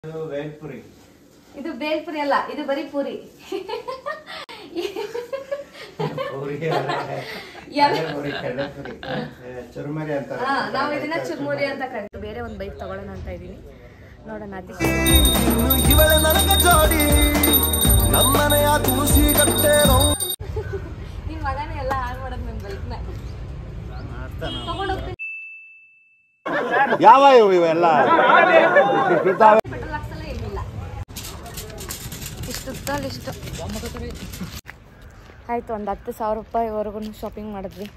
ಇದು ಬೇಲ್ಪುರಿ ಅಲ್ಲ, ಇದು ಬರೀ ಪೂರಿ. ನಾವು ಇದನ್ನ ಚುರ್ಮುರಿ ಅಂತ ಕರಿತೀವಿ. ಬೇರೆ ಒಂದು ಬೈಕ್ ತಗೊಳ್ಳೋಣ ಅಂತ ಇದೀನಿ, ನೋಡೋಣ. ನಿಮ್ ಮಗನೇ ಎಲ್ಲ ಹಾಳು ಮಾಡೋದು ನನ್ ಬೈಕ್ನ ತಗೊಂಡೋಗ್ತೀನಿ. ಯಾವ ಇವೆಲ್ಲ ಪೆಟ್ರೋಲ್ ಹಾಕ್ಸಲ್ಲ ಏನಿಲ್ಲ. ಇಷ್ಟು ಆಯ್ತು. ಒಂದು 10,000 ರೂಪಾಯಿವರೆಗೂ ಶಾಪಿಂಗ್ ಮಾಡಿದ್ವಿ.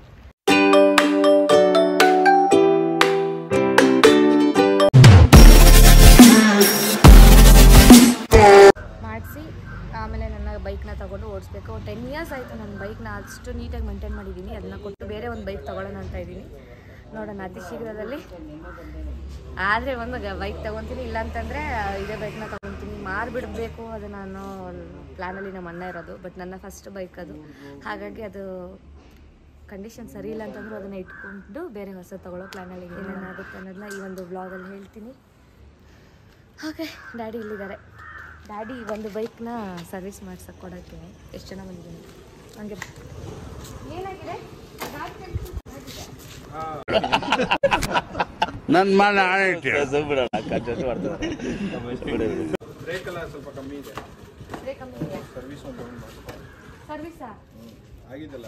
ಮಾಡಿಸಿ ಆಮೇಲೆ ನನ್ನ ಬೈಕ್ನ ತಗೊಂಡು ಓಡಿಸ್ಬೇಕು. 10 ಇಯರ್ಸ್ ಆಯಿತು ನನ್ನ ಬೈಕ್ನ ಅಷ್ಟು ನೀಟಾಗಿ ಮೇಂಟೈನ್ ಮಾಡಿದ್ದೀನಿ. ಅದನ್ನ ಕೊಟ್ಟು ಬೇರೆ ಒಂದು ಬೈಕ್ ತಗೊಳ್ಳೋಣ ಅಂತ ಇದ್ದೀನಿ, ನೋಡೋಣ ಅತಿ ಶೀಘ್ರದಲ್ಲಿ. ಆದರೆ ಒಂದು ಬೈಕ್ ತೊಗೊತೀನಿ, ಇಲ್ಲಾಂತಂದರೆ ಇದೇ ಬೈಕ್ನ ತೊಗೊತೀನಿ. ಮಾರಿಬಿಡಬೇಕು, ಅದು ನಾನು ಪ್ಲ್ಯಾನಲ್ಲಿ ನಮ್ಮ ಅಣ್ಣ ಇರೋದು. ಬಟ್ ನನ್ನ ಫಸ್ಟ್ ಬೈಕ್ ಅದು, ಹಾಗಾಗಿ ಅದು ಕಂಡೀಷನ್ ಸರಿ ಇಲ್ಲ ಅಂತಂದರೂ ಅದನ್ನು ಇಟ್ಕೊಂಡು ಬೇರೆ ಹೊಸ ತೊಗೊಳ್ಳೋ ಪ್ಲ್ಯಾನಲ್ಲಿ ಏನೇನಾಗುತ್ತೆ ಅನ್ನೋದನ್ನ ಈ ಒಂದು ಬ್ಲಾಗಲ್ಲಿ ಹೇಳ್ತೀನಿ. ಹಾಗೆ ಡ್ಯಾಡಿ ಇಲ್ಲಿದ್ದಾರೆ. ಡ್ಯಾಡಿ ಒಂದು ಬೈಕ್ನ ಸರ್ವಿಸ್ ಮಾಡ್ಸಕ್ಕೆ ಕೊಡೋಕ್ಕೆ ಎಷ್ಟು ಜನ ಬಂದಿದ್ದೀನಿ. ಹಂಗೆ ಏನಾಗಿದೆ ನನ್ನ ಮನೆ ಸ್ವಲ್ಪ ಕಮ್ಮಿ ಇದೆ. ಸರ್ವಿಸಾ ಆಗಿದ್ದಲ್ಲ.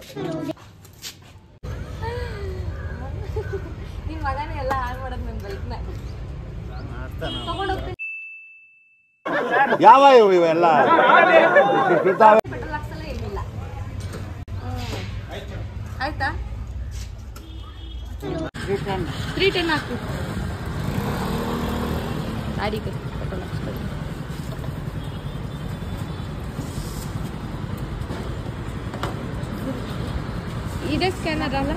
ನಿಮ್ಮ ಮಗನೇ ಎಲ್ಲ ಹಾಳು ಮಾಡೋದು ನನ್ನ ಬೈಕ್ನ ತಗೊಂಡೋಗ್ತೀನಿ. ಯಾವ ಇವೆಲ್ಲ ಪೆಟ್ರೋಲ್ ಹಾಕ್ಸಲ್ಲ ಏನಿಲ್ಲ. ಆಯ್ತಾ 310 ಹಾಕು. ಗಾಡಿಗೆ ಪೆಟ್ರೋಲ್ ಹಾಕ್ಸ್ಕೊಳ್ಳಿ. ಇದೇ ಸ್ಕ್ಯಾನರ್ ಅಲ್ಲ?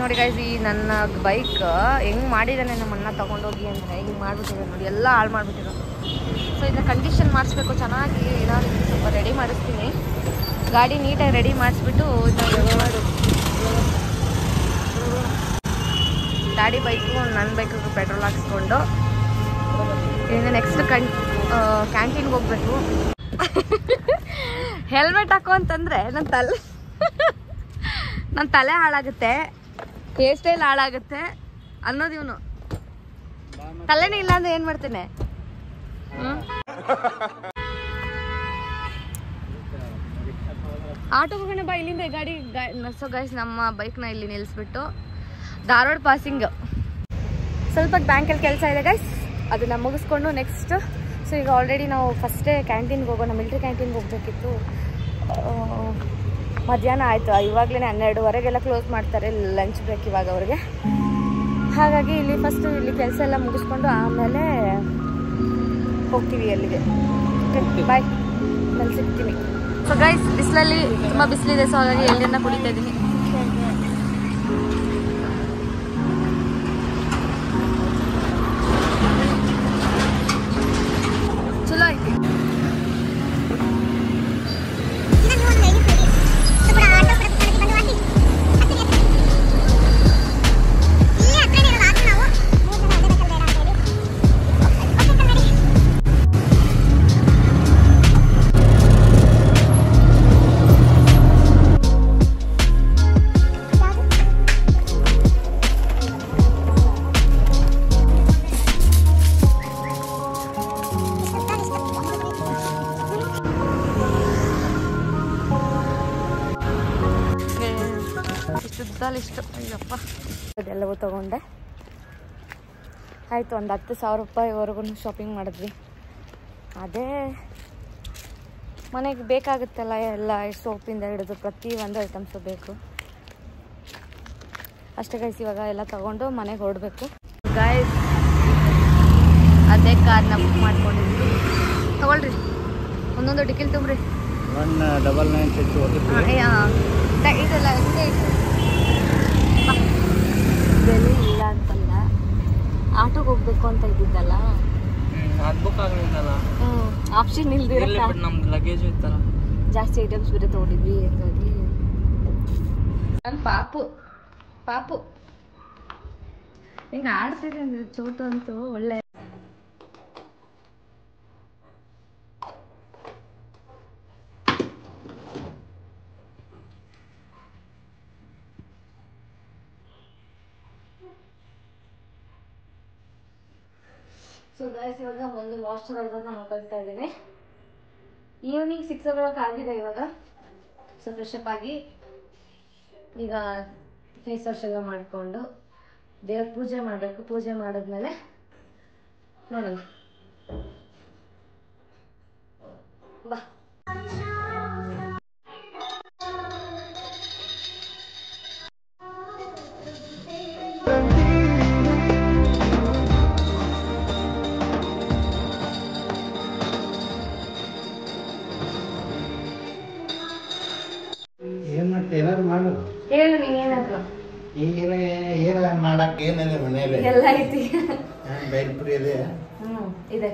ನೋಡಿ ಗೈಸ್, ಈ ನನ್ನ ಬೈಕ್ ಹೆಂಗೆ ಮಾಡಿದ್ದಾನೆ ನಮ್ಮ ಅಣ್ಣ ತೊಗೊಂಡೋಗಿ ಅಂದರೆ ಹಿಂಗೆ ಮಾಡಿಬಿಟ್ಟಿದ್ದಾರೆ ನೋಡಿ, ಎಲ್ಲ ಹಾಳು ಮಾಡಿಬಿಟ್ಟಿರೋದು. ಸೊ ಇದನ್ನ ಕಂಡೀಷನ್ ಮಾಡಿಸ್ಬೇಕು ಚೆನ್ನಾಗಿ. ಏನಾದ್ರು ಸ್ವಲ್ಪ ರೆಡಿ ಮಾಡಿಸ್ತೀನಿ, ಗಾಡಿ ನೀಟಾಗಿ ರೆಡಿ ಮಾಡಿಸ್ಬಿಟ್ಟು ಗಾಡಿ ಬೈಕು ನನ್ನ ಬೈಕಿಗೆ ಪೆಟ್ರೋಲ್ ಹಾಕ್ಸ್ಕೊಂಡು ಇನ್ನು ನೆಕ್ಸ್ಟ್ ಕ್ಯಾಂಟೀನ್ಗೆ ಹೋಗ್ಬೇಕು. ಹೆಲ್ಮೆಟ್ ಹಾಕೋ ಅಂತಂದರೆ ನನ್ನ ತಲೆ ಹಾಳಾಗುತ್ತೆ, ಹೇರ್ ಸ್ಟೈಲ್ ಹಾಳಾಗುತ್ತೆ ಅನ್ನೋದು ಇವನು. ತಲೆನೇ ಇಲ್ಲ ಅಂದ್ರೆ ಏನು ಮಾಡ್ತೇನೆ? ಆಟೋಗೆ ಹೋಗೋಣ ಬಾ, ಇಲ್ಲಿಂದ ಗಾಡಿ. ಸೊ ಗೈಸ್, ನಮ್ಮ ಬೈಕ್ನ ಇಲ್ಲಿ ನಿಲ್ಲಿಸ್ಬಿಟ್ಟು ಧಾರವಾಡ ಪಾಸಿಂಗ್ ಸ್ವಲ್ಪ ಬ್ಯಾಂಕಲ್ಲಿ ಕೆಲಸ ಇದೆ ಗೈಸ್, ಅದನ್ನ ಮುಗಿಸ್ಕೊಂಡು ನೆಕ್ಸ್ಟ್. ಸೊ ಈಗ ಆಲ್ರೆಡಿ ನಾವು ಫಸ್ಟೇ ಕ್ಯಾಂಟೀನ್ಗೆ ಹೋಗೋಣ, ಮಿಲ್ಟ್ರಿ ಕ್ಯಾಂಟೀನ್ಗೆ ಹೋಗ್ಬೇಕಿತ್ತು. ಮಧ್ಯಾಹ್ನ ಆಯಿತು, ಇವಾಗಲೇ 12:15 ಕ್ಲೋಸ್ ಮಾಡ್ತಾರೆ ಲಂಚ್ ಬ್ರೇಕ್ ಇವಾಗ ಅವ್ರಿಗೆ. ಹಾಗಾಗಿ ಇಲ್ಲಿ ಫಸ್ಟು ಇಲ್ಲಿ ಕೆಲಸ ಎಲ್ಲ ಮುಗಿಸ್ಕೊಂಡು ಆಮೇಲೆ ಹೋಗ್ತೀವಿ ಅಲ್ಲಿಗೆ. ಬಾಯ್, ಅಲ್ಲಿ ಸಿಗ್ತೀನಿ. ಸೊ ಗೈಸ್, ಬಿಸಿಲಲ್ಲಿ ತುಂಬ ಬಿಸಿಲಿದೆ, ಸೊ ಹಾಗಾಗಿ ಎಳ್ನೀರನ್ನ ಕುಡಿತಾ ಇದ್ದೀನಿ. ಚಲೋ ಐತಿ. ಇಷ್ಟು ಅಯ್ಯಪ್ಪ, ಅದೆಲ್ಲವೂ ತೊಗೊಂಡೆ. ಆಯಿತು, ಒಂದು 10,000 ರೂಪಾಯಿವರೆಗೂ ಶಾಪಿಂಗ್ ಮಾಡಿದ್ವಿ. ಅದೇ ಮನೆಗೆ ಬೇಕಾಗುತ್ತಲ್ಲ ಎಲ್ಲ, ಸೋಪಿಂದ ಹಿಡಿದು ಪ್ರತಿ ಒಂದು ಐಟಮ್ಸು ಬೇಕು ಅಷ್ಟೇ ಗೈಸ್. ಇವಾಗ ಎಲ್ಲ ತೊಗೊಂಡು ಮನೆಗೆ ಹೊರಡಬೇಕು ಗೈಸ್. ಅದೇ ಕಾರ್ನ ಬುಕ್ ಮಾಡ್ಕೊಂಡಿದ್ವಿ. ತೊಗೊಳ್ರಿ, ಒಂದೊಂದು ಟಿಕೆಟ್ ತುಂಬ್ರಿ. 1996 ಇದೆಲ್ಲ ಬೆಲೆ ಇಲ್ಲ ಅಂತಲ್ಲ, ಆಟೋಗೆ ಹೋಗ್ಬೇಕು ಅಂತ ಇದ್ದಿದ್ದಲ್ಲ, ಆಪ್ಷನ್ ಇಲ್ದಿರ ನಮ್ದು ಲಗೇಜ್ ಇತ್ತಲ್ಲ, ಜಾಸ್ತಿ ಐಟಮ್ಸ್ ಬೇರೆ ತೊಗೊಂಡಿದ್ವಿ. ಹಾಗಾಗಿ ನನ್ನ ಪಾಪು ಹಿಂಗೆ ಆಡ್ತಿದೆ ಚೋಟು ಅಂತೂ ಒಳ್ಳೆ. ಸೊ ಗೈಸ್ ಇವಾಗ ಒಂದು ಮಾಯ್ಶ್ಚರೈಸರ್ನ ಹಾಕೊಳ್ತಾ ಇದ್ದೀನಿ. ಈವ್ನಿಂಗ್ 6 o'clock ಆಗಿದೆ ಇವಾಗ. ಸೊ ಫ್ರೆಶಪ್ ಆಗಿ ಈಗ ಫೇಸ್ ವಾಶ್ ಎಲ್ಲ ಮಾಡಿಕೊಂಡು ದೇವ್ರ ಪೂಜೆ ಮಾಡಬೇಕು. ಪೂಜೆ ಮಾಡಿದ್ಮೇಲೆ ನೋಡೋಣ ಬಾ. ಏನಾದ್ರು ಮಾಡು. ಹೇಳು ನೀನು ಏನಾದ್ರು. ಈಗ ಮಾಡಕ್ ಏನಿದೆ ಮನೇಲಿ? ಎಲ್ಲ ಐತಿ. ಬೇಲ್ಪುರಿ ಇದೆ. ಇದೆ.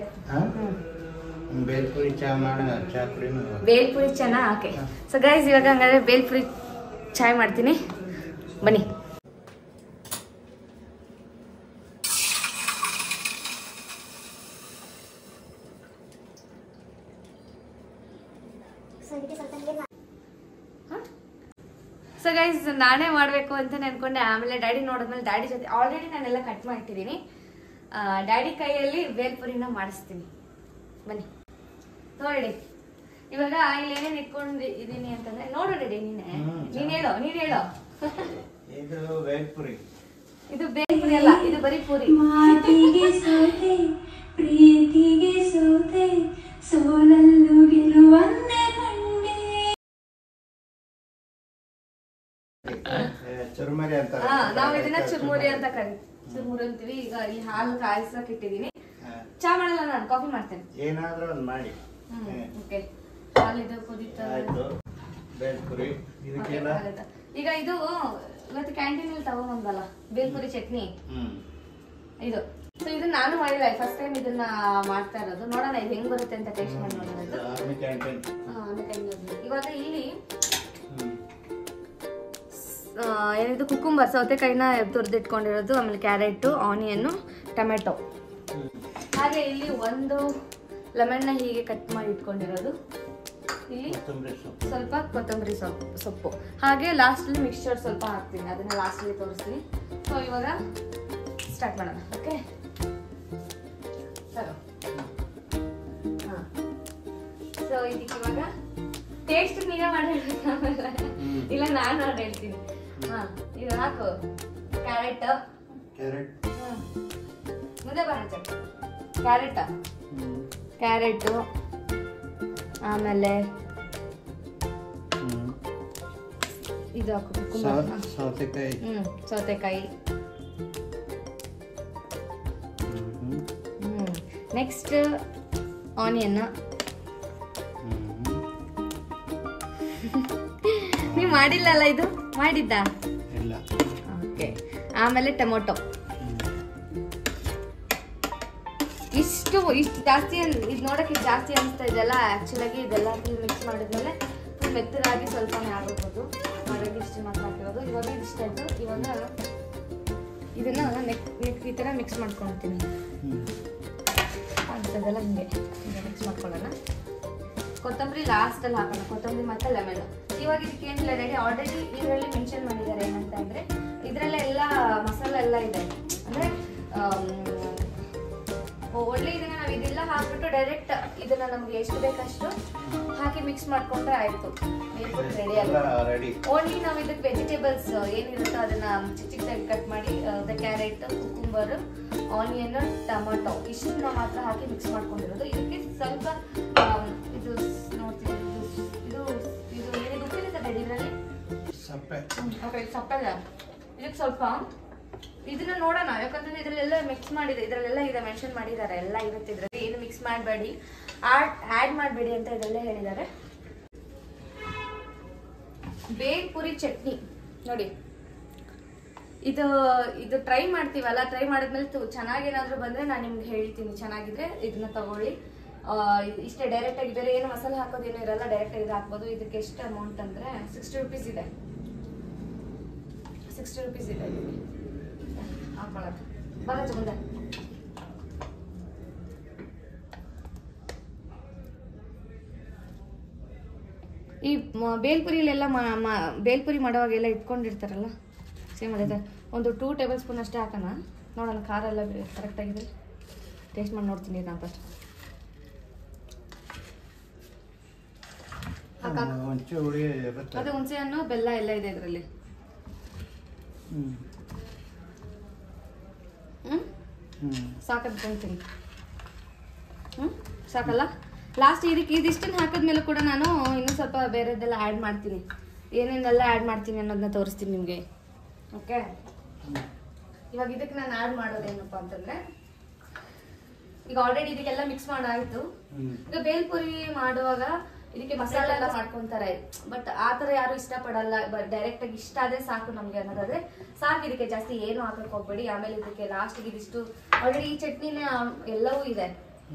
ಬೇಲ್ಪುರಿ ಚಾ ಮಾಡ, ಚಾ ಕುಡಿ. ಬೇಲ್ಪುರಿ ಚಾನ ಓಕೆ. ಸೊ ಗೈಸ್ ಇವಾಗ ಹಂಗಾದ್ರೆ ಬೇಲ್ಪುರಿ ಚಾಯ್ ಮಾಡ್ತೀನಿ, ಬನ್ನಿ. ಸೊ ಗೈಸ್ ನಾನೇ ಮಾಡಬೇಕು ಅಂತ ಅನ್ಕೊಂಡೆ. ಆಮೇಲೆ ಡ್ಯಾಡಿ ನೋಡಿದ್ಮೇಲೆ ಡ್ಯಾಡಿ ಜೊತೆ ಆಲ್ರೆಡಿ ನಾನೆಲ್ಲ ಕಟ್ ಮಾಡಿಟ್ಟಿದ್ದೀನಿ. ಡ್ಯಾಡಿ ಕೈಯಲ್ಲಿ ಬೇಲ್ಪುರಿನ ಮಾಡಿಸ್ತೀನಿ, ಬನ್ನಿ ನೋಡಿ. ಇವಾಗ ಇಲ್ಲಿ ಏನೇನು ಇಟ್ಕೊಂಡು ಇದೀನಿ ಅಂತಂದ್ರೆ ನೋಡು ರೆಡಿ. ನೀನ್ ಹೇಳೋ. ಇದು ಬೇಲ್ಪುರಿ. ಇದು ಬೇಲ್ಪುರಿ ಅಲ್ಲ, ಇದು ಬರೀ ಪೂರಿ. ಮಾತಿಗೆ ಸೋತೆ ಪ್ರೀತಿಗೆ ಸೋತೆ ಸೋಲಲ್ಲೂ ಗೆಲುವನ್ನೇ ಕಂಡೆ. ಚುರುಮುರಿ ಅಂತ ನಾವ್ ಇದನ್ನ ಚುರುಮುರಿ ಅಂತ ಚುರುಮುರಿ ಅಂತೀವಿ. ಈಗ ಈ ಹಾಲು ಕಾಯಿಸಕ್ ಇಟ್ಟಿದೀನಿ. ಚಾ ಮಾಡಲ್ಲ, ನಾನು ಕಾಫಿ ಮಾಡ್ತೇನೆ. ಏನಾದ್ರೂ ಒಂದ್ ಮಾಡಿ. ಓಕೆ, ಹಾಲಿದು ಕುದೀತಾ ಆಯ್ತು. ಬೇಲ್ಪುರಿ ಇದಕ್ಕೆಲ್ಲ ಈಗ ಇದು ಇವತ್ತು ಕ್ಯಾಂಟೀನ್ ಅಲ್ಲಿ ತಗೊಂಬಂದಲ್ಲ ಬೇಲ್ಪುರಿ ಚಟ್ನಿ, ಇದು. ಸೊ ಇದು ನಾನು ಮಾಡಿಲ್ಲ, ಫಸ್ಟ್ ಟೈಮ್ ಇದನ್ನ ಮಾಡ್ತಾ ಇರೋದು. ನೋಡೋಣ ಇದು ಹೆಂಗ್ ಬರುತ್ತೆ ಅಂತ ಟೇಸ್ಟ್ ಮಾಡಿ ನೋಡೋಣ. ಇವಾಗ ಇಲ್ಲಿ ಏನಿದು ಕುಕುಂಬರ್, ಸೌತೆಕಾಯಿನ ತುರಿದಿಟ್ಕೊಂಡಿರೋದು, ಆಮೇಲೆ ಕ್ಯಾರೆಟ್, ಆನಿಯನ್, ಟೊಮೆಟೊ, ಹಾಗೆ ಇಲ್ಲಿ ಒಂದು ಲೆಮನ್ನ ಹೀಗೆ ಕಟ್ ಮಾಡಿ ಇಟ್ಕೊಂಡಿರೋದು, ಇಲ್ಲಿ ಸ್ವಲ್ಪ ಕೊತ್ತಂಬರಿ ಸೊಪ್ಪು, ಹಾಗೆ ಲಾಸ್ಟಲ್ಲಿ ಮಿಕ್ಸ್ಚರ್ ಸ್ವಲ್ಪ ಹಾಕ್ತೀನಿ, ಅದನ್ನ ಲಾಸ್ಟಲ್ಲಿ ತೋರಿಸ್ತೀನಿ. ಸೊ ಇವಾಗ ಸ್ಟಾರ್ಟ್ ಮಾಡೋಣ. Okay sir. ಹಾಂ, ಸೊ ಇದಕ್ಕೆ ಇವಾಗ ಟೇಸ್ಟ್ ನೀವೇ ಮಾಡಿ ಇಲ್ಲ ನಾನು ಮಾಡಿ ಹೇಳ್ತೀನಿ. ಹಾಂ, ಇದು ಹಾಕು. ಕ್ಯಾರೆಟ್ ಮುಂದೆ ಬರುತ್ತೆ. ಕ್ಯಾರೆಟು, ಆಮೇಲೆ ಇದು ಹಾಕು ಸೌತೆಕಾಯಿ. Next onion. ನೀವು ಮಾಡಿಲ್ಲಲ್ಲ, ಇದು ಮಾಡಿದ್ದ? ಓಕೆ. ಆಮೇಲೆ ಟೊಮೊಟೊ. ಇಷ್ಟು ಜಾಸ್ತಿ ಇದು ನೋಡಕ್ಕೆ ಜಾಸ್ತಿ ಅನಿಸ್ತಾ ಇದೆಲ್ಲ. ಆಕ್ಚುಲಾಗಿ ಇದೆಲ್ಲ ಫುಲ್ ಮಿಕ್ಸ್ ಮಾಡಿದ್ಮೇಲೆ ಫುಲ್ ಮೆತ್ತಗಾಗಿ ಸ್ವಲ್ಪನೇ ಆಗೋಗ್ಬೋದು. ಮಾಡೋಕ್ಕೆ ಇಷ್ಟು ಮಾತ್ರ ಹಾಕಿರೋದು. ಇವಾಗ ಇದಿಷ್ಟ ಆಯ್ತು. ಇವಾಗ ಇದನ್ನ ಈ ಥರ ಮಿಕ್ಸ್ ಮಾಡ್ಕೊಳ್ತೀನಿ. ಅಂಥದ್ದೆಲ್ಲ ಹಿಂಗೆ ಮಿಕ್ಸ್ ಮಾಡ್ಕೊಳ್ಳೋಣ. ಕೊತ್ತಂಬರಿ ಲಾಸ್ಟಲ್ಲಿ ಹಾಕೋಣ, ಕೊತ್ತಂಬರಿ ಮತ್ತು ಲೆಮನ್. ಇವಾಗ ಇದಕ್ಕೆ ಏನಿಲ್ಲ, ರೆಡಿ ಆಲ್ರೆಡಿ ಇದರಲ್ಲಿ ಮೆನ್ಷನ್ ಮಾಡಿದ್ದಾರೆ ಏನಂತ ಅಂದರೆ ಇದರಲ್ಲೇ ಎಲ್ಲ ಮಸಾಲೆ ಎಲ್ಲ ಇದೆ. ಅಂದರೆ ಒಳ್ಳೆ ಇದನ್ನ ನಾವು ಇದೆಲ್ಲ ಹಾಕ್ಬಿಟ್ಟು ಡೈರೆಕ್ಟ್ ಇದನ್ನ ನಮ್ಗೆ ಎಷ್ಟು ಬೇಕಷ್ಟು ಹಾಕಿ ಮಿಕ್ಸ್ ಮಾಡ್ಕೊಂಡ್ರೆ ಆಯ್ತು, ರೆಡಿ. ಓನ್ಲಿ ನಾವು ಇದಕ್ಕೆ ವೆಜಿಟೇಬಲ್ಸ್ ಏನಿರುತ್ತೋ ಅದನ್ನ ಚಿಕ್ಕ ಚಿಕ್ಕದಾಗಿ ಕಟ್ ಮಾಡಿ, ಕ್ಯಾರೆಟ್, ಕುಕುಂಬರ್, ಆನಿಯನ್, ಟೊಮೊಟೊ ಇಷ್ಟನ್ನ ಮಾತ್ರ ಹಾಕಿ ಮಿಕ್ಸ್ ಮಾಡ್ಕೊಂಡಿರೋದು. ಇದಕ್ಕೆ ಸ್ವಲ್ಪ ಇದು ನೋಡ್ತೀವಿ, ಇದು ಇದು ಏನಿದೆ ಉಪ್ಪಿರುತ್ತೆ ರೆಡಿ ಇದರಲ್ಲಿ ಸಪ್ಪೆ. ಇದಕ್ಕೆ ಸ್ವಲ್ಪ ಇದನ್ನ ನೋಡೋಣ, ಯಾಕಂದ್ರೆ ಇದ್ರಲ್ಲೆಲ್ಲ ಮಿಕ್ಸ್ ಮಾಡಿದೆ, ಇದ್ರಲ್ಲೆಲ್ಲ ಇದೆ ಮೆನ್ಷನ್ ಮಾಡಿದ್ದಾರೆ, ಎಲ್ಲ ಇರುತ್ತೆ ಇದ್ರಲ್ಲಿ. ಏನು ಮಿಕ್ಸ್ ಮಾಡಬೇಡಿ, ಆ್ಯಡ್ ಮಾಡಬೇಡಿ ಅಂತ ಇದರಲ್ಲೇ ಹೇಳಿದ್ದಾರೆ. ಬೇಲ್ಪುರಿ ಚಟ್ನಿ ನೋಡಿ, ಇದು ಟ್ರೈ ಮಾಡ್ತೀವಲ್ಲ, ಟ್ರೈ ಮಾಡಿದ್ಮೇಲೆ ಚೆನ್ನಾಗೇನಾದ್ರೂ ಬಂದ್ರೆ ನಾನು ನಿಮ್ಗೆ ಹೇಳ್ತೀನಿ. ಚೆನ್ನಾಗಿದ್ರೆ ಇದನ್ನ ತಗೊಳ್ಳಿ. ಇಷ್ಟೇ ಡೈರೆಕ್ಟ್ ಆಗಿ, ಬೇರೆ ಏನು ಮಸಾಲೆ ಹಾಕೋದೇನು ಇರಲ್ಲ, ಡೈರೆಕ್ಟ್ ಆಗಿ ಹಾಕ್ಬೋದು. ಇದಕ್ಕೆ ಎಷ್ಟು ಅಮೌಂಟ್ ಅಂದ್ರೆ 60 rupees ಇದೆ. 60 rupees ಇದೆ ಹಾಕೊಳ್ಳೋದು. ಬರಚ ಮುಂದೆ. ಈ ಬೇಲ್ಪುರಿಲೆಲ್ಲ ಬೇಲ್ಪುರಿ ಮಾಡುವಾಗೆಲ್ಲ ಇಟ್ಕೊಂಡಿರ್ತಾರಲ್ಲ ಸೇಮ್ ಅದೇ ಒಂದು 2 ಟೇಬಲ್ ಸ್ಪೂನ್ ಅಷ್ಟೇ ಹಾಕೋಣ. ನೋಡೋಣ ಖಾರ ಎಲ್ಲ ಕರೆಕ್ಟಾಗಿದೆ. ಟೇಸ್ಟ್ ಮಾಡಿ ನೋಡ್ತೀನಿ ನಾನು ಫಸ್ಟ್. ಅದೇ ಹುಣಸೆ ಹಣ್ಣು ಬೆಲ್ಲ ಎಲ್ಲ ಇದೆ ಇದರಲ್ಲಿ. ಸಾಕಂತೀನಿ. ಸಾಕಲ್ಲ? ಲಾಸ್ಟ್ ಇದಿಷ್ಟನ್ನು ಹಾಕಿದ್ಮೇಲೆ ಕೂಡ ನಾನು ಇನ್ನೂ ಸ್ವಲ್ಪ ಬೇರೆದೆಲ್ಲ ಆ್ಯಡ್ ಮಾಡ್ತೀನಿ. ಏನೇನೆಲ್ಲ ಆ್ಯಡ್ ಮಾಡ್ತೀನಿ ಅನ್ನೋದನ್ನ ತೋರಿಸ್ತೀನಿ ನಿಮಗೆ. ಓಕೆ, ಇವಾಗ ಇದಕ್ಕೆ ನಾನು ಆ್ಯಡ್ ಮಾಡೋದೇನಪ್ಪ ಅಂತಂದ್ರೆ, ಈಗ ಆಲ್ರೆಡಿ ಇದಕ್ಕೆಲ್ಲ ಮಿಕ್ಸ್ ಮಾಡಾಯಿತು. ಈಗ ಬೇಲ್ಪುರಿ ಮಾಡುವಾಗ ಇದಕ್ಕೆ ಮಸಾಲೆ ಎಲ್ಲ ಮಾಡ್ಕೊಂತಾರೆ, ಬಟ್ ಆ ಥರ ಯಾರು ಇಷ್ಟಪಡಲ್ಲ. ಡೈರೆಕ್ಟ್ ಆಗಿ ಇಷ್ಟ ಆದ್ರೆ ಸಾಕು ನಮಗೆ ಅನ್ನೋದಾದ್ರೆ ಸಾಕು. ಇದಕ್ಕೆ ಜಾಸ್ತಿ ಏನು ಹಾಕಕ್ಕೆ ಹೋಗ್ಬೇಡಿ. ಆಮೇಲೆ ಇದಕ್ಕೆ ಲಾಸ್ಟಿಗೆ ಇದಿಷ್ಟು ಆಲ್ರೆಡಿ ಈ ಚಟ್ನಿನೇ ಎಲ್ಲವೂ ಇದೆ.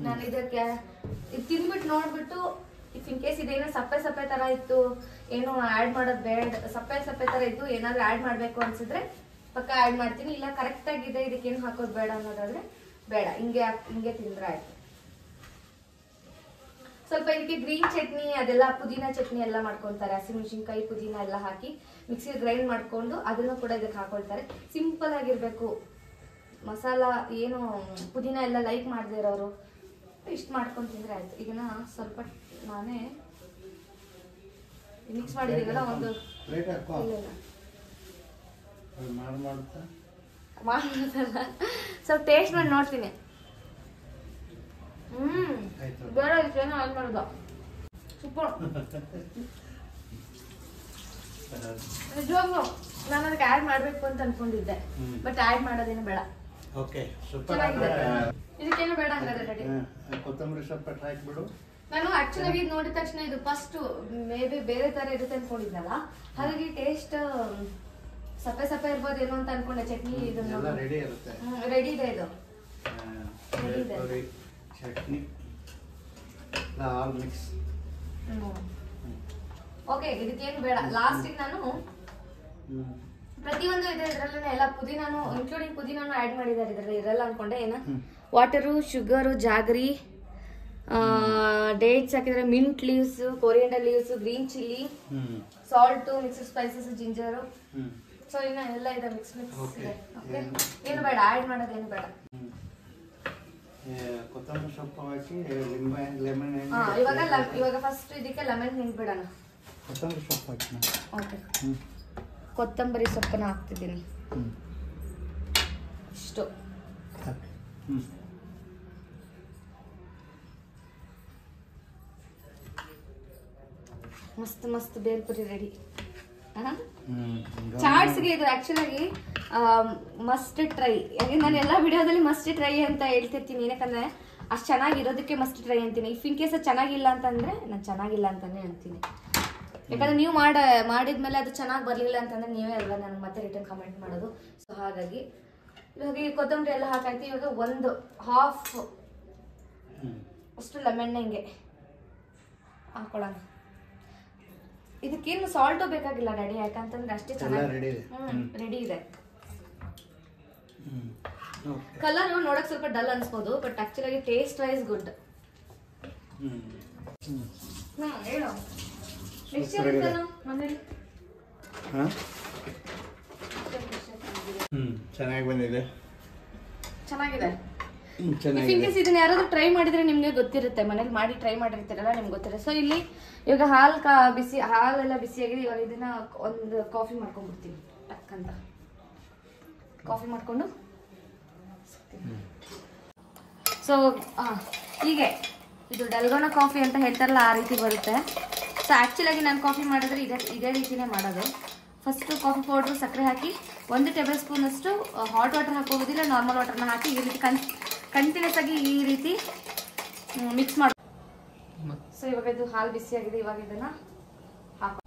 ನಾನು ಇದಕ್ಕೆ ಇದು ತಿಂದ್ಬಿಟ್ಟು ನೋಡ್ಬಿಟ್ಟು ಇಫ್ ಇನ್ ಕೇಸ್ ಇದೇನೋ ಸಪ್ಪೆ ಸಪ್ಪೆ ತರ ಇತ್ತು, ಏನು ಆ್ಯಡ್ ಮಾಡೋದು ಬೇಡ, ಸಪ್ಪೆ ಸಪ್ಪೆ ತರ ಇದ್ದು ಏನಾದ್ರು ಆ್ಯಡ್ ಮಾಡಬೇಕು ಅನ್ಸಿದ್ರೆ ಪಕ್ಕ ಆ್ಯಡ್ ಮಾಡ್ತೀನಿ. ಇಲ್ಲ ಕರೆಕ್ಟ್ ಆಗಿದೆ ಇದಕ್ಕೇನು ಹಾಕೋದು ಬೇಡ ಅನ್ನೋದಾದ್ರೆ ಬೇಡ, ಹಿಂಗೆ ತಿಂದ್ರೆ ಆಯ್ತು. ಸ್ವಲ್ಪ ಇದಕ್ಕೆ ಗ್ರೀನ್ ಚಟ್ನಿ ಅದೆಲ್ಲ ಪುದೀನ ಚಟ್ನಿ ಎಲ್ಲ ಮಾಡ್ಕೊತಾರೆ. ಹಸಿಮೆಣಸಿನ್ಕಾಯಿ ಪುದೀನ ಎಲ್ಲ ಹಾಕಿ ಮಿಕ್ಸಿ ಗ್ರೈಂಡ್ ಮಾಡ್ಕೊಂಡು ಅದನ್ನು ಕೂಡ ಇದಕ್ಕೆ ಹಾಕೊಳ್ತಾರೆ. ಸಿಂಪಲ್ ಆಗಿರ್ಬೇಕು. ಮಸಾಲ ಏನು ಪುದೀನ ಎಲ್ಲ ಲೈಕ್ ಮಾಡದೇ ಇರೋರು ಇಷ್ಟು ಮಾಡ್ಕೊಂಡು ತಿಂದ್ರೆ ಆಯ್ತು. ಇದನ್ನ ಸ್ವಲ್ಪ ನಾನೇ ಮಿಕ್ಸ್ ಮಾಡಿದೀವಲ್ಲ ಒಂದು ಮಾಡೋದಲ್ಲ, ಸ್ವಲ್ಪ ಟೇಸ್ಟ್ ಮಾಡಿ ನೋಡ್ತೀನಿ. ಬೇಡ ಇದಕ್ಕೇನೋ ಆ್ಯಡ್ ಮಾಡೋದು ಸೂಪರ್. ನಿಜವಾಗ್ಲೂ ನಾನು ಅದಕ್ಕೆ ಆ್ಯಡ್ ಮಾಡಬೇಕು ಅಂತ ಅನ್ಕೊಂಡಿದ್ದೆ, ಬಟ್ ಆ್ಯಡ್ ಮಾಡೋದೇನು ಬೇಡ. ಓಕೆ, ಚೆನ್ನಾಗಿದೆ. ಇದಕ್ಕೇನು ಬೇಡ ಹಂಗಾದ್ರೆ ರೆಡಿ. ಕೊತ್ತಂಬರಿ ಸ್ವಲ್ಪ ಹಾಕ್ಬಿಡು. ನಾನು ಆಕ್ಚುಲಿ ಇದು ನೋಡಿದ ತಕ್ಷಣ ಇದು ಫಸ್ಟ್ ಮೇ ಬಿ ಬೇರೆ ತರ ಇರುತ್ತೆ ಅನ್ಕೊಂಡಿದ್ನಲ್ಲ, ಹಾಗಾಗಿ ಟೇಸ್ಟ್ ಸಪ್ಪೆ ಸಪ್ಪೆ ಇರ್ಬೋದೇನೋ ಅಂತ ಅನ್ಕೊಂಡೆ. ಚಟ್ನಿ ಇದನ್ನ ರೆಡಿ ಇರುತ್ತೆ. ರೆಡಿ ಇದೆ ಇದು. Chutney all mix. ಓಕೆ, ಇದಕ್ಕೇನು ಬೇಡ. ಲಾಸ್ಟಿಗೆ ನಾನು ಪ್ರತಿಯೊಂದು ಇದೆ ಇದ್ರಲ್ಲೇ ಎಲ್ಲ ಪುದೀನಾನು ಇನ್ಕ್ಲೂಡಿಂಗ್ ಪುದೀನಾನು ಆ್ಯಡ್ ಮಾಡಿದ್ದಾರೆ. ಇದರಲ್ಲಿ ಇರಲ್ಲ ಅನ್ಕೊಂಡೆ. ಏನ ವಾಟರು, ಶುಗರು, ಜಾಗರಿ, ಡೇಟ್ಸ್ ಹಾಕಿದ್ರೆ, mint leaves, coriander leaves, green chilli, salt, mixed spices, ginger. So ಇನ್ನ ಎಲ್ಲ ಇದೆ ಮಿಕ್ಸ್ ಇದೆ. ಓಕೆ, ಏನು ಬೇಡ ಆ್ಯಡ್ ಮಾಡೋದೇನು ಬೇಡ. ಕೊತ್ತಂಬರಿ ಸೊಪ್ಪು ಹಾಕಿ ಲೆಮನ್ ಇವಾಗ ಫಸ್ಟ್ ಇದಕ್ಕೆ ಲೆಮನ್ ಹಿಂಡ್ಬಿಡೋಣ. ಕೊತ್ತಂಬರಿ ಸೊಪ್ಪು ಹಾಕಿ. ಓಕೆ, ಕೊತ್ತಂಬರಿ ಸೊಪ್ಪನ್ನ ಹಾಕ್ತಿದ್ದೀನಿ ಇಷ್ಟು. ಮಸ್ತ್ ಮಸ್ತ್ ಬೇಲ್ಪುರಿ ರೆಡಿ. ಚಾಟ್ಸ್ಗೆ ಇದು ಆಕ್ಚುಲಾಗಿ ಮಸ್ಟ್ ಟ್ರೈ. ಯಾಕಂದ್ರೆ ನಾನು ಎಲ್ಲ ವಿಡಿಯೋದಲ್ಲಿ ಮಸ್ಟ್ ಟ್ರೈ ಅಂತ ಹೇಳ್ತಿರ್ತೀನಿ. ಯಾಕಂದ್ರೆ ಅಷ್ಟು ಚೆನ್ನಾಗಿರೋದಕ್ಕೆ ಮಸ್ಟ್ ಟ್ರೈ ಅಂತೀನಿ. ಇಫ್ ಇನ್ ಕೇಸ್ ಚೆನ್ನಾಗಿಲ್ಲ ಅಂತಂದ್ರೆ ನಾನು ಚೆನ್ನಾಗಿಲ್ಲ ಅಂತಾನೆ ಅಂತೀನಿ. ಯಾಕಂದ್ರೆ ನೀವು ಮಾಡಿದ್ಮೇಲೆ ಅದು ಚೆನ್ನಾಗಿ ಬರಲಿಲ್ಲ ಅಂತಂದ್ರೆ ನೀವೇ ಅಲ್ವಾ ನನಗೆ ಮತ್ತೆ ರಿಟರ್ನ್ ಕಮೆಂಟ್ ಮಾಡೋದು. ಸೊ ಹಾಗಾಗಿ ಇವಾಗ ಈ ಕೊತ್ತಂಬರಿ ಎಲ್ಲ ಹಾಕಾಯ್ತು. ಇವಾಗ ಒಂದು ಹಾಫ್ ಅಷ್ಟು ಲೆಮನ್ ಹಿಂಗೆ ಹಾಕೊಳ್ಳೋಣ. ಇದಕ್ಕೇನು ಸಾಲ್ಟು ಬೇಕಾಗಿಲ್ಲ ರೆಡಿ, ಯಾಕಂತಂದ್ರೆ ಅಷ್ಟೇ ಚೆನ್ನಾಗಿ ರೆಡಿ ಇದೆ. ಕಲರ್ ನೋಡಕ್ ಸ್ವಲ್ಪ ಡಲ್ ಅನ್ಸ್ಬೋದು, but actually taste wise good. ಹೇಳು ಮನೇಲಿ ಚೆನ್ನಾಗಿ ಬಂದಿದೆ. ಚೆನ್ನಾಗಿದೆ. ಇದನ್ನ ಯಾರಾದ್ರೂ ಟ್ರೈ ಮಾಡಿದ್ರೆ ನಿಮ್ಗೆ ಗೊತ್ತಿರುತ್ತೆ, ಮನೇಲಿ ಮಾಡಿ ಟ್ರೈ ಮಾಡಿರ್ತೀರಲ್ಲ ನಿಮ್ಗೆ ಗೊತ್ತಿರುತ್ತೆ. ಸೊ ಇಲ್ಲಿ ಇವಾಗ ಹಾಲೆಲ್ಲ ಬಿಸಿಯಾಗಿದೆ. ಇವಾಗ ಇದನ್ನ ಒಂದು ಕಾಫಿ ಮಾಡ್ಕೊಂಡ್ಬಿಡ್ತೀನಿ. ಟಕ್ ಅಂತ ಕಾಫಿ ಮಾಡ್ಕೊಂಡು ಸೊ ಹೀಗೆ ಇದು ಡಲ್ಗೋನಾ ಕಾಫಿ ಅಂತ ಹೇಳ್ತಾರಲ್ಲ ಆ ರೀತಿ ಬರುತ್ತೆ. ಸೊ ಆ್ಯಕ್ಚುಲಾಗಿ ನಾನು ಕಾಫಿ ಮಾಡಿದ್ರೆ ಇದೇ ರೀತಿನೇ ಮಾಡೋದು. ಫಸ್ಟು ಕಾಫಿ ಪೌಡ್ರು, ಸಕ್ಕರೆ ಹಾಕಿ 1 ಟೇಬಲ್ ಸ್ಪೂನ್ ಅಷ್ಟು ಹಾಟ್ ವಾಟರ್ ಹಾಕೋಗೋದಿಲ್ಲ, ನಾರ್ಮಲ್ ವಾಟರ್ನ ಹಾಕಿ ಈ ರೀತಿ ಕಂಟಿನ್ಯೂಸ್ ಆಗಿ ಈ ರೀತಿ ಮಿಕ್ಸ್ ಮಾಡಿ. ಸೊ ಇವಾಗ ಇದು ಹಾಲು ಬಿಸಿಯಾಗಿದೆ. ಇವಾಗ ಇದನ್ನ ಹಾಕೋ.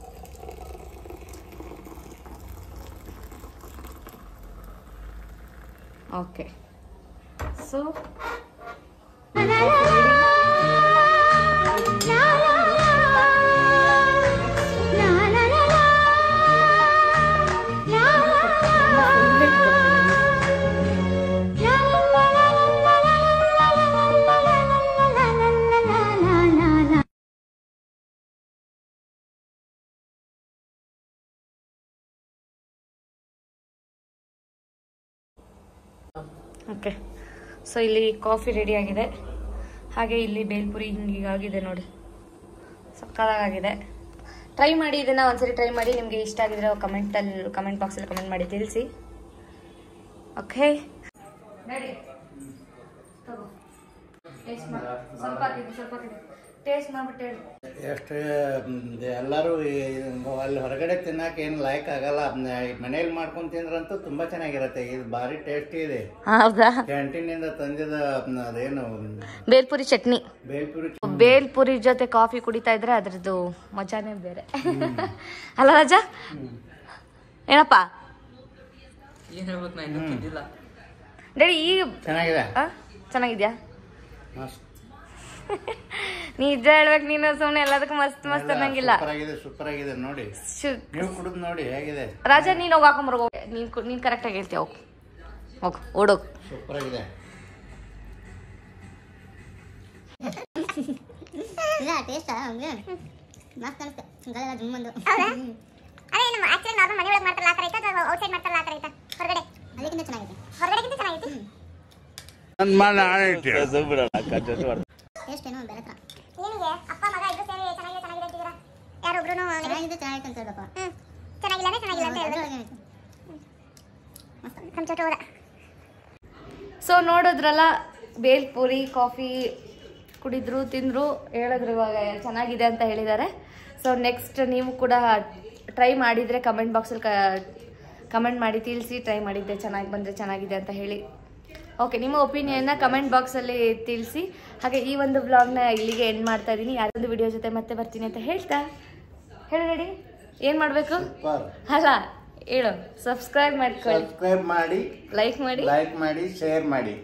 ಓಕೆ, ಸೊ ಓಕೆ, ಸೊ ಇಲ್ಲಿ ಕಾಫಿ ರೆಡಿ ಆಗಿದೆ. ಹಾಗೆ ಇಲ್ಲಿ ಬೇಲ್ಪುರಿ ಹಿಂಗೀಗಾಗಿದೆ ನೋಡಿ, ಸಕ್ಕತ್ತಾಗಿದೆ. ಟ್ರೈ ಮಾಡಿ, ಇದನ್ನು ಒಂದ್ಸರಿ ಟ್ರೈ ಮಾಡಿ. ನಿಮಗೆ ಇಷ್ಟ ಆಗಿದ್ರೆ ಕಮೆಂಟ್ ಬಾಕ್ಸಲ್ಲಿ ಕಮೆಂಟ್ ಮಾಡಿ ತಿಳಿಸಿ. Okay, ready. ಸ್ವಲ್ಪ ಟೇಸ್ಟ್ ಮಾಡ್ಬಿಟ್ಟು ಹೇಳಿ. ಎಷ್ಟು ಎಲ್ಲರೂ ಅಲ್ಲಿ ಹೊರಗಡೆ ತಿನ್ನಕ್ಕೆ ಏನು ಲೈಕ್ ಆಗಲ್ಲ. ಮನೇಲಿ ಮಾಡ್ಕೊಂಡು ತಿಂದ್ರಂತೂ ತುಂಬಾ ಚೆನ್ನಾಗಿರತ್ತೆ. ಇದು ಭಾರಿ ಟೇಸ್ಟಿ ಇದೆ. ಹೌದಾ? ಕ್ಯಾಂಟೀನಿಂದ ತಂದಿದ ಅದೇನು ಬೇಲ್ಪುರಿ ಚಟ್ನಿ. ಬೇಲ್ಪುರಿ ಜೊತೆ ಕಾಫಿ ಕುಡಿತಾ ಇದ್ರೆ ಅದ್ರದ್ದು ಮಜಾನೇ ಬೇರೆ ಅಲ್ಲ ರಾಜ? ಏನಪ್ಪ ಡ್ಯಾಡಿ? ಈಗ ಚೆನ್ನಾಗಿದೆ. ಚೆನ್ನಾಗಿದ್ಯಾ? ನೀ ನಿಜ ಹೇಳ್ಬೇಕು, ನೀನು ಸುಮ್ಮನೆ ಎಲ್ಲದಕ್ಕೂ ಮಸ್ತ್ ಮಸ್ತ್ ಅನ್ನಂಗಿಲ್ಲ. ಸೂಪರ್ ಆಗಿದೆ ನೋಡಿ, ನೀವು ಕುಡಿದು ನೋಡಿ ಹೇಗಿದೆ. ರಾಜ ನೀನು ಹೋಗಿ ಹಾಕೊಂಬರ್ಗೋ, ನೀನ್ ಕರೆಕ್ಟ್ ಆಗಿ ಹೇಳ್ತೀಯ. ಹೋಗ್ ಓಡೋಗ್. ಸೂಪರ್ ಆಗಿದೆ. ಟೇಸ್ಟ್ ಮಸ್ತ್ ಅನಿಸ್ತು. ಗಲ್ಲ ಜುಮ್ಮಂದು ಅದೇ ನಮ್ಮ ಆಕ್ಚುಲಿ ನಾರ್ಮಲ್ ಮನೆ ಒಳಗೆ ಮಾಡ್ತಾರಲ್ಲ ಆ ಥರ ಐತೆ ಅಥವಾ ಔಟ್ಸೈಡ್ ಮಾಡ್ತಾರಲ್ಲ ಆ ಥರ ಐತೆ? ಹೊರಗಡೆ ಅದಕ್ಕಿಂತ ಚೆನ್ನಾಗಿದೆ. ಹೊರಗಡೆಗಿಂತ ಚೆನ್ನಾಗಿದೆ. ಟೇಸ್ಟ್ ಏನೋ ಬೇರೆ ಥರ. ಏನಿಗೆ ಅಪ್ಪ ಮಗ ಇಬ್ಬರು ಸೇರಿ ಚೆನ್ನಾಗಿದೆ ಚೆನ್ನಾಗಿದೆ ಅಂತಿದ್ದೀರಾ? ಯಾರೊಬ್ರು ಚೆನ್ನಾಗಿದೆ ಚೆನ್ನಾಗಿದೆ ಅಂತ ಹೇಳ್ಬೇಕು. ಚೆನ್ನಾಗಿಲ್ಲ ಅಂದ್ರೆ ಚೆನ್ನಾಗಿಲ್ಲ ಅಂತ ಹೇಳ್ಬೇಕು. ಮಸ್ತ್ ಚೋಟ ಹೋದ. ಸೊ ನೋಡಿದ್ರಲ್ಲ, ಬೇಲ್ಪುರಿ ಕಾಫಿ ಕುಡಿದ್ರು, ತಿಂದರು, ಹೇಳಿದ್ರು ಇವಾಗ ಚೆನ್ನಾಗಿದೆ ಅಂತ ಹೇಳಿದ್ದಾರೆ. ಸೊ ನೆಕ್ಸ್ಟ್ ನೀವು ಕೂಡ ಟ್ರೈ ಮಾಡಿದರೆ ಕಮೆಂಟ್ ಬಾಕ್ಸಲ್ಲಿ ಕಮೆಂಟ್ ಮಾಡಿ ತಿಳಿಸಿ. ಟ್ರೈ ಮಾಡಿದ್ದೆ, ಚೆನ್ನಾಗಿ ಬಂದರೆ ಚೆನ್ನಾಗಿದೆ ಅಂತ ಹೇಳಿ. ಓಕೆ, ನಿಮ್ಮ ಒಪಿನಿಯನ್ನ ಕಮೆಂಟ್ ಬಾಕ್ಸಲ್ಲಿ ತಿಳಿಸಿ. ಹಾಗೆ ಈ ಒಂದು ವ್ಲಾಗ್ನ ಇಲ್ಲಿಗೆ ಎಂಡ್ ಮಾಡ್ತಾ ಇದ್ದೀನಿ. ಯಾರೊಂದು ವಿಡಿಯೋ ಜೊತೆ ಮತ್ತೆ ಬರ್ತೀನಿ ಅಂತ ಹೇಳ್ತಾ ಹೇಳಿ ರೆಡಿ. ಏನು ಮಾಡಬೇಕು ಅಲ್ಲ ಹೇಳು? ಸಬ್ಸ್ಕ್ರೈಬ್ ಮಾಡಿ, ಲೈಕ್ ಮಾಡಿ, ಶೇರ್ ಮಾಡಿ.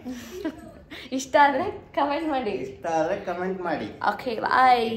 ಇಷ್ಟ ಆದರೆ ಕಮೆಂಟ್ ಮಾಡಿ. ಇಷ್ಟ ಆದರೆ ಕಮೆಂಟ್ ಮಾಡಿ. ಓಕೆ, ಬಾಯ್.